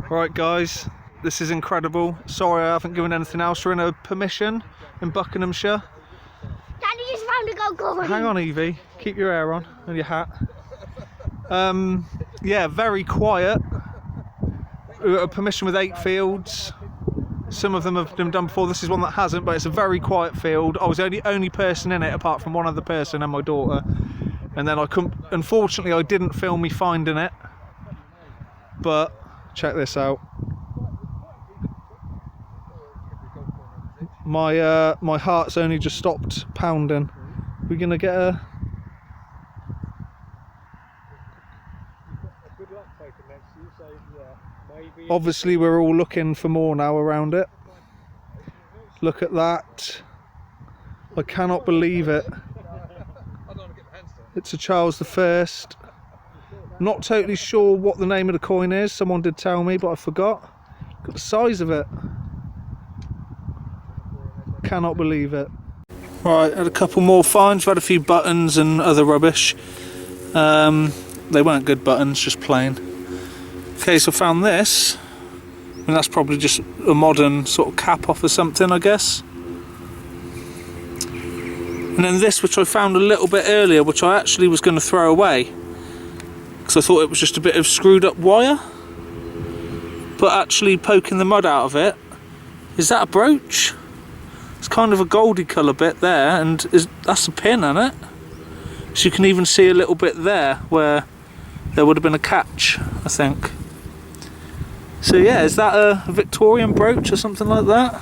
Right guys, this is incredible. Sorry I haven't given anything else. We're in a permission in Buckinghamshire. Daddy just found a gold coin. Hang on Evie, keep your hair on and your hat. Yeah, very quiet. A permission with 8 fields. Some of them have been done before. This is one that hasn't, but it's a very quiet field. I was the only person in it apart from one other person and my daughter. And then unfortunately I didn't film me finding it. But check this out. My heart's only just stopped pounding. We're gonna get a. Obviously, we're all looking for more now around it. Look at that! I cannot believe it. It's a Charles I. Not totally sure what the name of the coin is. Someone did tell me, but I forgot. Look at the size of it. Cannot believe it. Right, had a couple more finds. We've had a few buttons and other rubbish. They weren't good buttons, just plain. Okay, so I found this. And that's probably just a modern sort of cap off or something, I guess. And then this, which I found a little bit earlier, which I actually was going to throw away. Because I thought it was just a bit of screwed up wire. But actually poking the mud out of it, is that a brooch? It's kind of a goldy colour bit there, and that's a pin, isn't it? So you can even see a little bit there where there would have been a catch, I think. So yeah, is that a Victorian brooch or something like that?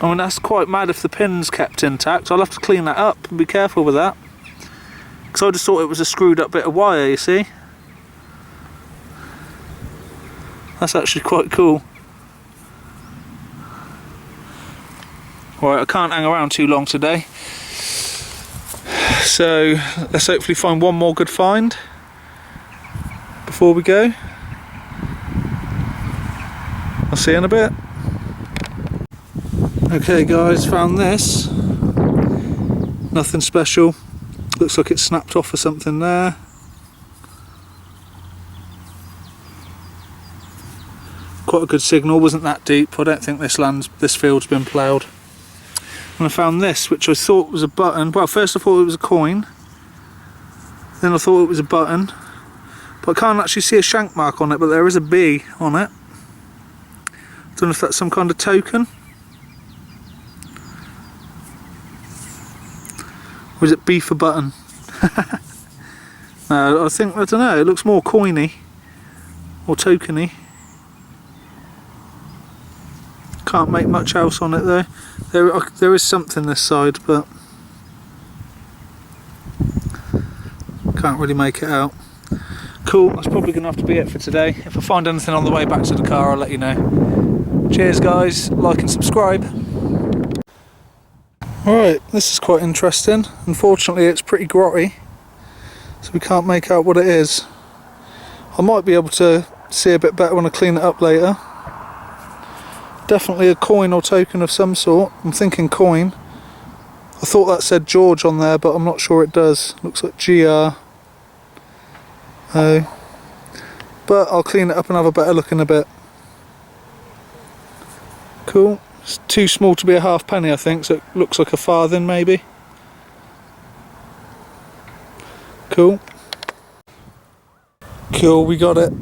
I mean, that's quite mad if the pin's kept intact. I'll have to clean that up and be careful with that. Because I just thought it was a screwed up bit of wire, you see. That's actually quite cool. Right, I can't hang around too long today. So let's hopefully find one more good find before we go. I'll see you in a bit. Okay guys, found this. Nothing special. Looks like it snapped off or something there. Quite a good signal, wasn't that deep. I don't think this field's been ploughed. And I found this, which I thought was a button. Well, first I thought it was a coin. Then I thought it was a button. But I can't actually see a shank mark on it, but there is a B on it. Don't know if that's some kind of token. Or is it B for button? No, I don't know, it looks more coiny. Or tokeny. Can't make much else on it though. There is something this side, but can't really make it out. Cool, that's probably going to have to be it for today. If I find anything on the way back to the car, I'll let you know. Cheers guys, like and subscribe. Alright, this is quite interesting. Unfortunately it's pretty grotty, so we can't make out what it is. I might be able to see a bit better when I clean it up later. Definitely a coin or token of some sort. I'm thinking coin. I thought that said George on there, but I'm not sure it does. Looks like GR. But I'll clean it up and have a better look in a bit. Cool. It's too small to be a halfpenny, I think, so it looks like a farthing maybe. Cool. Cool, we got it.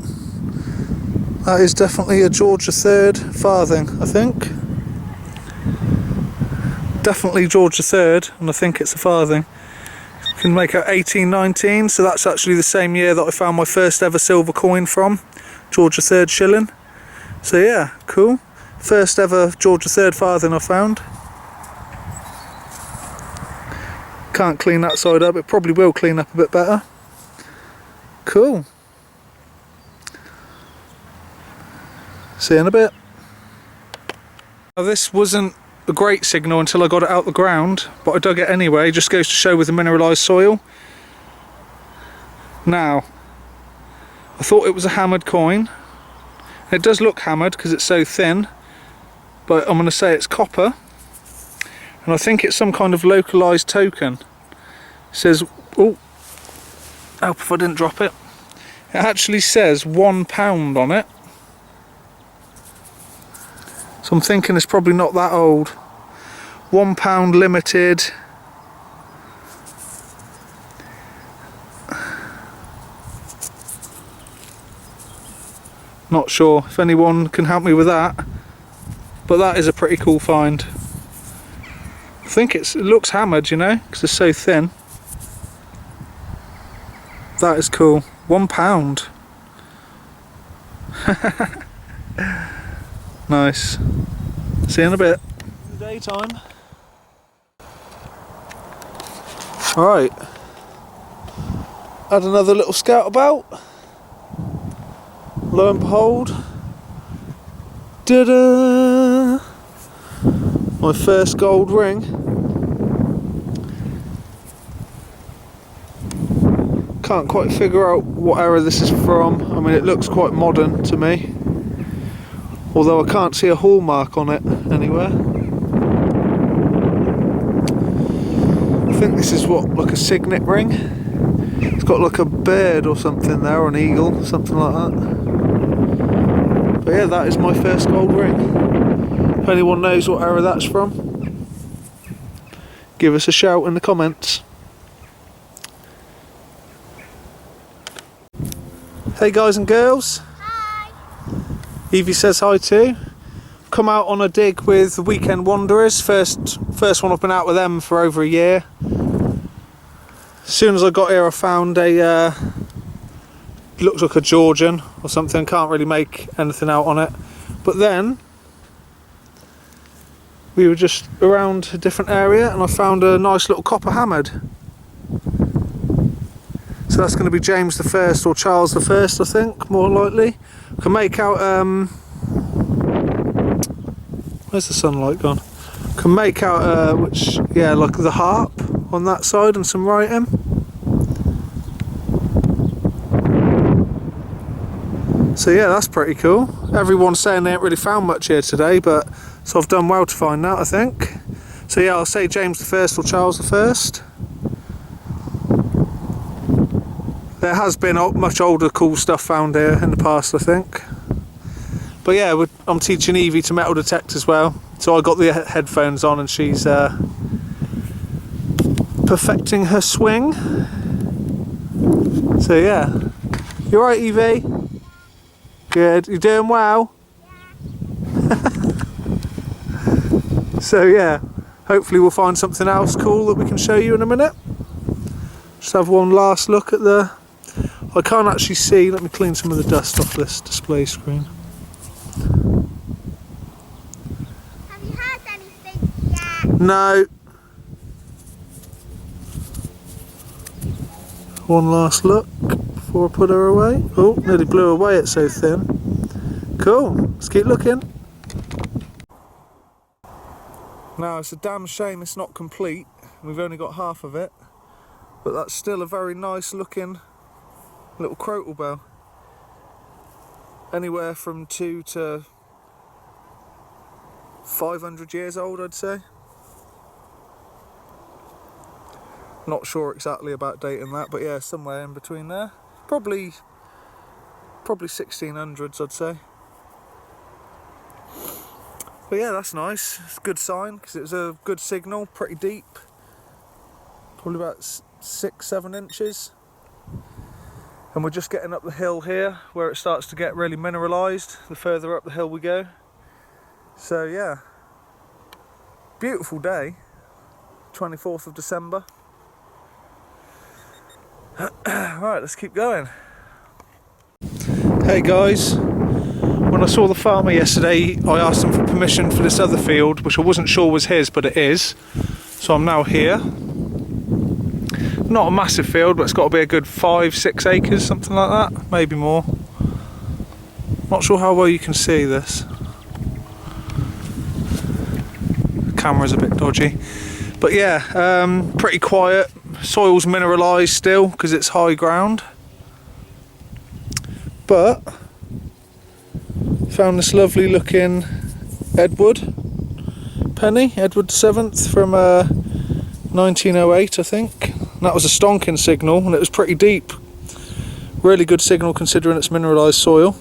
That is definitely a George III farthing, I think. Definitely George III, and I think it's a farthing. You can make out 1819, so that's actually the same year that I found my first ever silver coin from. George III shilling. So yeah, cool. First ever George III farthing I found. Can't clean that side up, it probably will clean up a bit better. Cool. See you in a bit. Now this wasn't a great signal until I got it out the ground, but I dug it anyway. Just goes to show with the mineralised soil. Now, I thought it was a hammered coin. It does look hammered because it's so thin, but I'm going to say it's copper. And I think it's some kind of localised token. It says, oh, help if I didn't drop it. It actually says £1 on it. So I'm thinking it's probably not that old. £1 limited. Not sure if anyone can help me with that, but that is a pretty cool find. I think it looks hammered, you know, because it's so thin. That is cool. £1. Nice. See you in a bit. Daytime. Alright. Had another little scout about. Lo and behold. Ta-da! My first gold ring. Can't quite figure out what era this is from. I mean, it looks quite modern to me. Although I can't see a hallmark on it anywhere. I think this is what, like a signet ring? It's got like a bird or something there, or an eagle, something like that. But yeah, that is my first gold ring. If anyone knows what era that's from, give us a shout in the comments. Hey guys and girls. Hi. Evie says hi too. Come out on a dig with the Weekend Wanderers. First one I've been out with them for over a year. As soon as I got here I found a looks like a Georgian or something. Can't really make anything out on it. But then we were just around a different area and I found a nice little copper hammered. So that's going to be James I or Charles I, I think, more likely. I can make out, where's the sunlight gone? I can make out, like the harp on that side and some writing. So yeah, that's pretty cool. Everyone's saying they ain't really found much here today, but so I've done well to find that, I think. So yeah, I'll say James I or Charles I. There has been much older cool stuff found here in the past, I think. But yeah, I'm teaching Evie to metal detect as well. So I got the headphones on and she's perfecting her swing. So yeah. You alright, Evie? Good. You doing well? Yeah. So yeah, hopefully we'll find something else cool that we can show you in a minute. Just have one last look at the... I can't actually see. Let me clean some of the dust off this display screen. Have you heard anything yet? No. One last look before I put her away. Oh, nearly blew away, it's so thin. Cool, let's keep looking. Now it's a damn shame it's not complete. We've only got half of it. But that's still a very nice looking little crotal bell. Anywhere from 2 to 500 years old, I'd say. Not sure exactly about dating that, but yeah, somewhere in between there. Probably 1600s, I'd say. But yeah, that's nice. It's a good sign because it was a good signal, pretty deep. Probably about 6-7 inches. And we're just getting up the hill here where it starts to get really mineralised the further up the hill we go. So yeah, beautiful day, 24th of December. Right, let's keep going. Hey guys, when I saw the farmer yesterday I asked him for permission for this other field which I wasn't sure was his, but it is. So I'm now here. Not a massive field, but it's got to be a good 5-6 acres, something like that, maybe more. Not sure how well you can see this. The camera's a bit dodgy. But yeah, pretty quiet. Soil's mineralised still because it's high ground. But found this lovely looking Edward penny, Edward 7th from 1908, I think. And that was a stonking signal and it was pretty deep. Really good signal considering it's mineralised soil.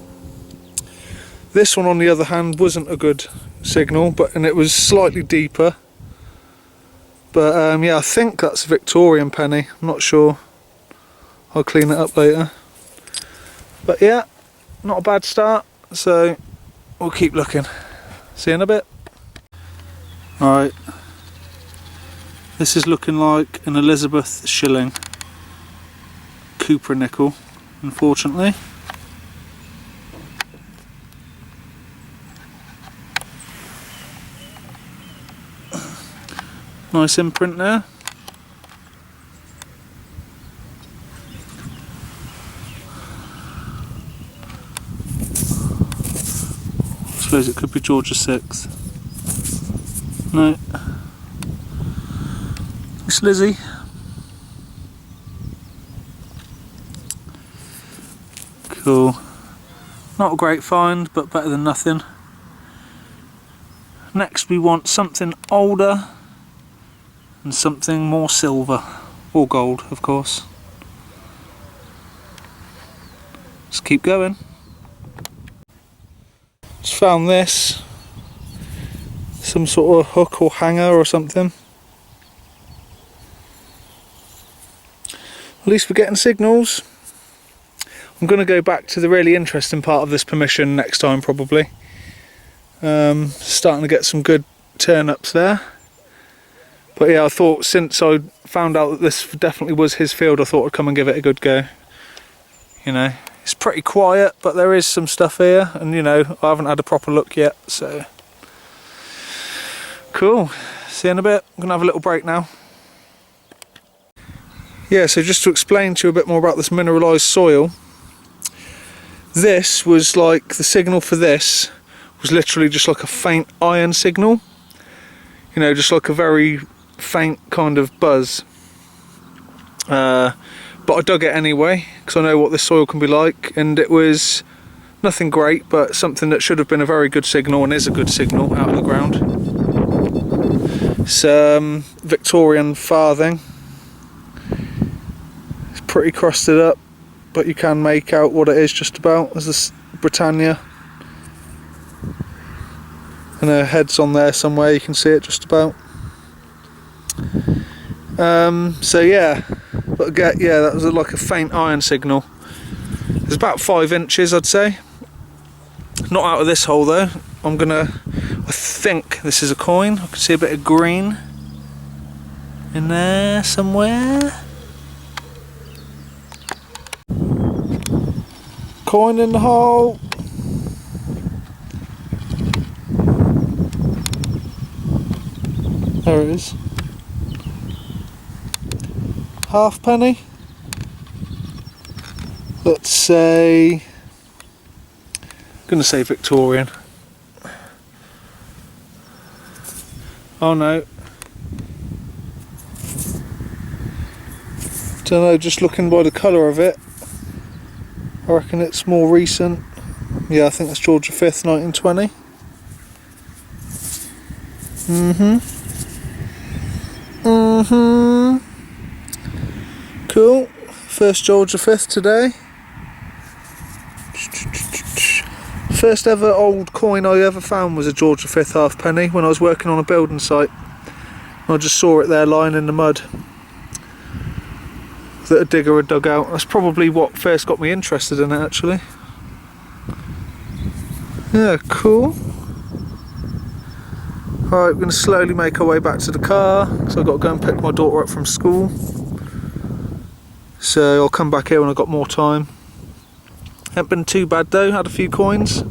This one on the other hand wasn't a good signal, and it was slightly deeper. But yeah, I think that's a Victorian penny, I'm not sure. I'll clean it up later. But yeah, not a bad start, so we'll keep looking. See you in a bit. Alright, this is looking like an Elizabeth Shilling Cooper nickel, unfortunately. Nice imprint there. I suppose it could be Georgia 6. No. It's Lizzie. Cool. Not a great find, but better than nothing. Next we want something older and something more silver, or gold of course. Just keep going. Just found this, some sort of hook or hanger or something. At least we're getting signals. I'm going to go back to the really interesting part of this permission next time probably. Starting to get some good turn-ups there. But yeah, I thought since I found out that this definitely was his field, I thought I'd come and give it a good go. You know, it's pretty quiet, but there is some stuff here, and you know, I haven't had a proper look yet, so. Cool, see you in a bit. I'm gonna have a little break now. Yeah, so just to explain to you a bit more about this mineralised soil, this was like, the signal for this was literally just like a faint iron signal. You know, just like a very faint kind of buzz. But I dug it anyway, because I know what this soil can be like, and it was nothing great, but something that should have been a very good signal, and is a good signal out of the ground. It's Victorian farthing. It's pretty crusted up, but you can make out what it is just about. There's this Britannia, and her head's on there somewhere, you can see it just about. So yeah, but yeah, that was like a faint iron signal. It's about 5 inches, I'd say. Not out of this hole though. I think this is a coin. I can see a bit of green in there somewhere. Coin in the hole. There it is. Halfpenny. Let's say, I'm going to say Victorian. Oh no. Don't know, just looking by the colour of it, I reckon it's more recent. Yeah, I think that's Georgia 5th, 1920. Cool. First Georgia 5th today. First ever old coin I ever found was a Georgia 5th halfpenny when I was working on a building site. I just saw it there lying in the mud that a digger had dug out. That's probably what first got me interested in it actually. Yeah, cool. Alright, we're going to slowly make our way back to the car because I've got to go and pick my daughter up from school. So I'll come back here when I've got more time. Hasn't been too bad though, had a few coins.